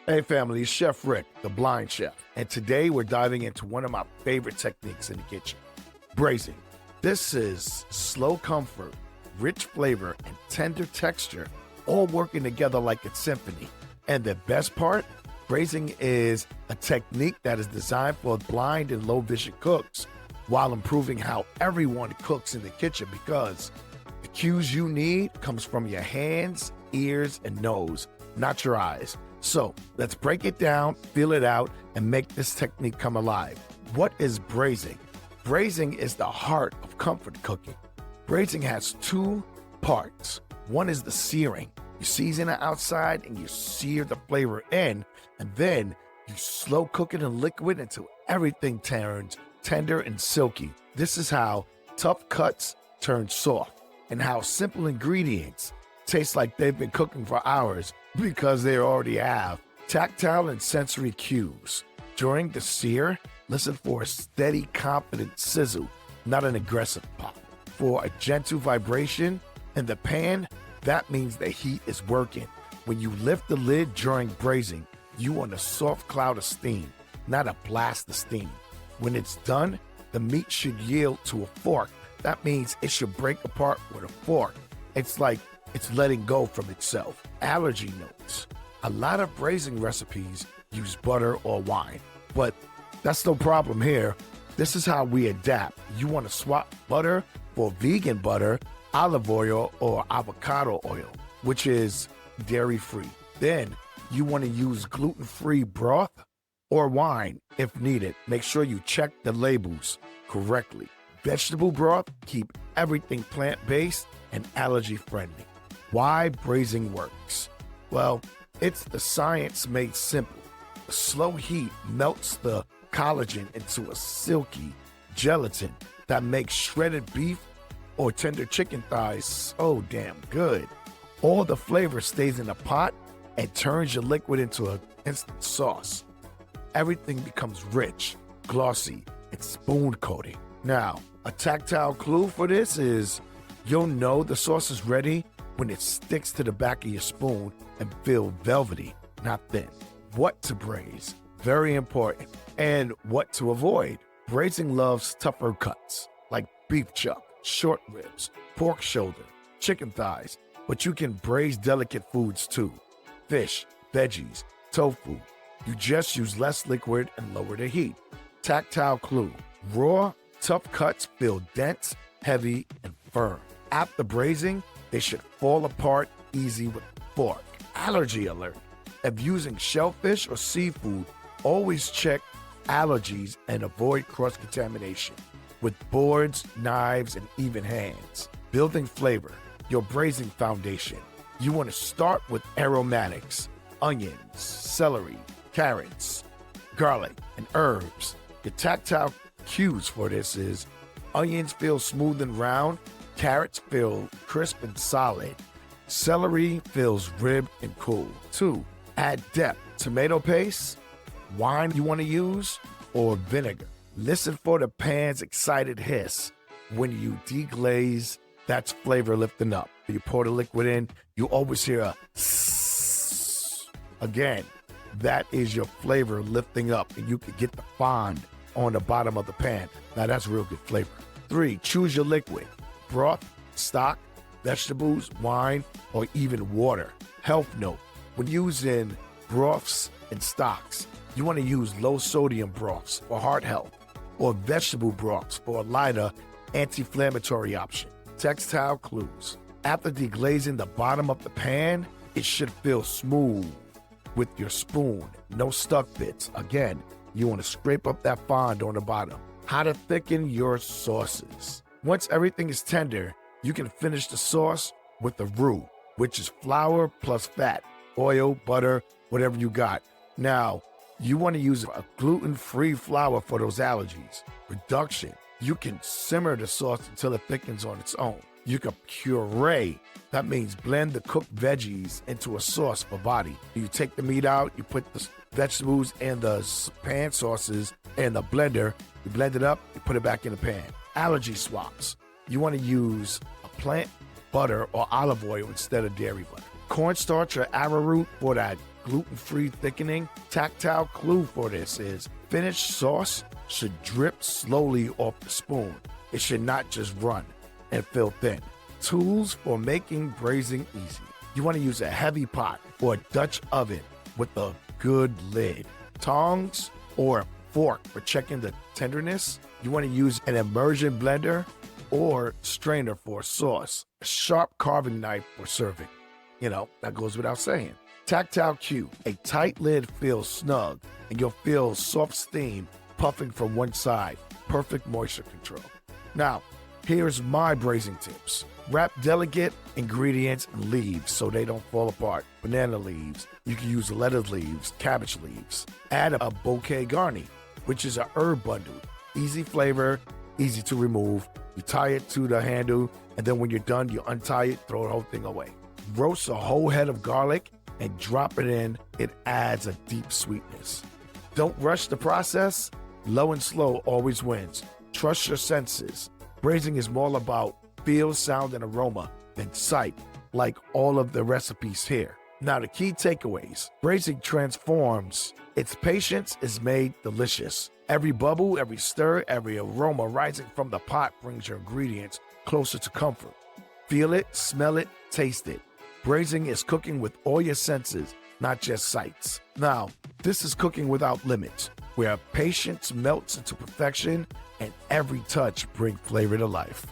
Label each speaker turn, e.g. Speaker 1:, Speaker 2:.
Speaker 1: Hey family, it's Chef Rick, the blind chef, and today we're diving into one of my favorite techniques in the kitchen, braising. This is slow comfort, rich flavor, and tender texture, all working together like a symphony. And the best part, braising is a technique that is designed for blind and low vision cooks while improving how everyone cooks in the kitchen because the cues you need comes from your hands, ears, and nose, not your eyes. So let's break it down, feel it out, and make this technique come alive. What is braising? Braising is the heart of comfort cooking. Braising has two parts. One is the searing. You season it outside and you sear the flavor in, and then you slow cook it in liquid until everything turns tender and silky. This is how tough cuts turn soft, and how simple ingredients taste like they've been cooking for hours because they already have. Tactile and sensory cues. During the sear, listen for a steady, confident sizzle, not an aggressive pop. For a gentle vibration in the pan, that means the heat is working. When you lift the lid during braising, you want a soft cloud of steam, not a blast of steam. When it's done, the meat should yield to a fork. That means it should break apart with a fork. It's like it's letting go from itself. Allergy notes. A lot of braising recipes use butter or wine, but that's no problem here. This is how we adapt. You want to swap butter for vegan butter, olive oil, or avocado oil, which is dairy-free. Then you want to use gluten-free broth or wine if needed. Make sure you check the labels correctly. Vegetable broth, keep everything plant-based and allergy-friendly. Why braising works? Well, it's the science made simple. The slow heat melts the collagen into a silky gelatin that makes shredded beef or tender chicken thighs so damn good. All the flavor stays in the pot and turns your liquid into an instant sauce. Everything becomes rich, glossy, and spoon coating. Now, a tactile clue for this is you'll know the sauce is ready when it sticks to the back of your spoon and feel velvety, not thin. What to braise, very important. And what to avoid. Braising loves tougher cuts, like beef chuck, short ribs, pork shoulder, chicken thighs, but you can braise delicate foods too. Fish, veggies, tofu. You just use less liquid and lower the heat. Tactile clue. Raw, tough cuts feel dense, heavy, and firm. After braising, they should fall apart easy with a fork. Allergy alert. If using shellfish or seafood, always check allergies and avoid cross-contamination with boards, knives, and even hands. Building flavor, your braising foundation. You want to start with aromatics, onions, celery, carrots, garlic, and herbs. The tactile cues for this is onions feel smooth and round, carrots feel crisp and solid, celery feels ribbed and cool. 2. Add depth. Tomato paste, wine you want to use, or vinegar. Listen for the pan's excited hiss. When you deglaze, that's flavor lifting up. You pour the liquid in, you always hear a sss. Again, that is your flavor lifting up, and you can get the fond on the bottom of the pan. Now that's real good flavor. 3, choose your liquid. Broth, stock, vegetables, wine, or even water. Health note, when using broths and stocks, you want to use low sodium broths for heart health, or vegetable broths for a lighter anti-inflammatory option. Textile clues. After deglazing the bottom of the pan, it should feel smooth with your spoon, no stuck bits. Again, you want to scrape up that fond on the bottom. How to thicken your sauces. Once everything is tender, you can finish the sauce with the roux, which is flour plus fat, oil, butter, whatever you got. Now, you want to use a gluten-free flour for those allergies. Reduction. You can simmer the sauce until it thickens on its own. You can puree. That means blend the cooked veggies into a sauce for body. You take the meat out, you put the vegetables and the pan sauces in the blender, you blend it up, you put it back in the pan. Allergy swaps. You want to use a plant butter or olive oil instead of dairy butter. Cornstarch or arrowroot for that gluten-free thickening. Tactile clue for this is finished sauce should drip slowly off the spoon. It should not just run and fill thin. Tools for making braising easy. You want to use a heavy pot or a Dutch oven with a good lid. Tongs or fork for checking the tenderness. You want to use an immersion blender or strainer for sauce. A sharp carving knife for serving. That goes without saying. Tactile cue. A tight lid feels snug and you'll feel soft steam puffing from one side. Perfect moisture control. Now, here's my braising tips. Wrap delicate ingredients in leaves so they don't fall apart. Banana leaves. You can use lettuce leaves, cabbage leaves. Add a bouquet garni, which is a herb bundle. Easy flavor, easy to remove. You tie it to the handle, and then when you're done, you untie it, throw the whole thing away. Roast a whole head of garlic and drop it in. It adds a deep sweetness. Don't rush the process. Low and slow always wins. Trust your senses. Braising is more about feel, sound, and aroma than sight, like all of the recipes here. Now, the key takeaways. Braising transforms. Its patience is made delicious. Every bubble, every stir, every aroma rising from the pot brings your ingredients closer to comfort. Feel it, smell it, taste it. Braising is cooking with all your senses, not just sights. Now, this is cooking without limits, where patience melts into perfection and every touch brings flavor to life.